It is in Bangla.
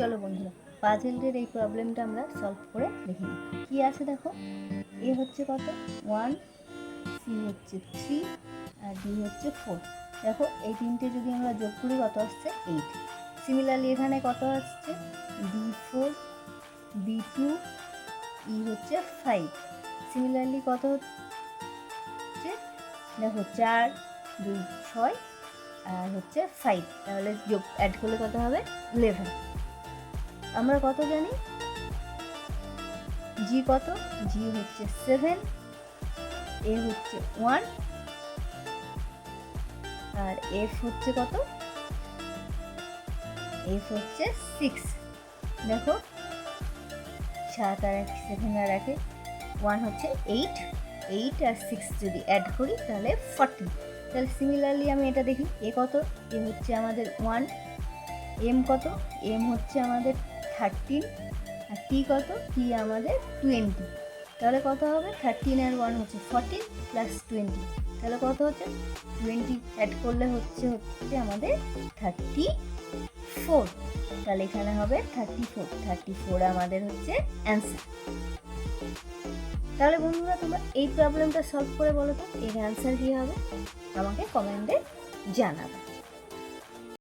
চলো বন্ধুরা, পাজেলের এই প্রবলেমটা আমরা সলভ করে দেখে নিই। কী আছে দেখো, এ হচ্ছে কত 1, সি হচ্ছে 3 আর ডি হচ্ছে 4। দেখো এই তিনটে যদি আমরা যোগ করি কত আসছে 8। সিমিলারলি এখানে কত আসছে D4, B2, ই হচ্ছে 5। সিমিলারলি কত হচ্ছে দেখো 4, 2, 6 আর হচ্ছে 5, তাহলে যোগ অ্যাড করলে কত হবে 11। আমরা কত জানি জি কত, জি হচ্ছে 7, এ হচ্ছে 1 আর এফ হচ্ছে কত, এফ হচ্ছে 6। দেখো 7 আর 1 7 আর 1 1 হচ্ছে 8, 8 আর 6 যদি অ্যাড করি তাহলে 40। তাহলে সিমিলারলি আমি এটা দেখি, এ কত, এ হচ্ছে আমাদের 1, এম কত, এম হচ্ছে আমাদের 13 আর টি কত, টি আমাদের 20। তাহলে কত হবে 13 আর 1 হচ্ছে 14 প্লাস 20, তাহলে কত হচ্ছে 20 অ্যাড করলে হচ্ছে আমাদের 34। তাহলে এখানে হবে 34 আমাদের হচ্ছে অ্যান্সার। তাহলে বন্ধুরা তোমরা এই প্রবলেমটা সলভ করে বলো তো এর অ্যান্সার কী হবে, আমাকে কমেন্টে জানাবে।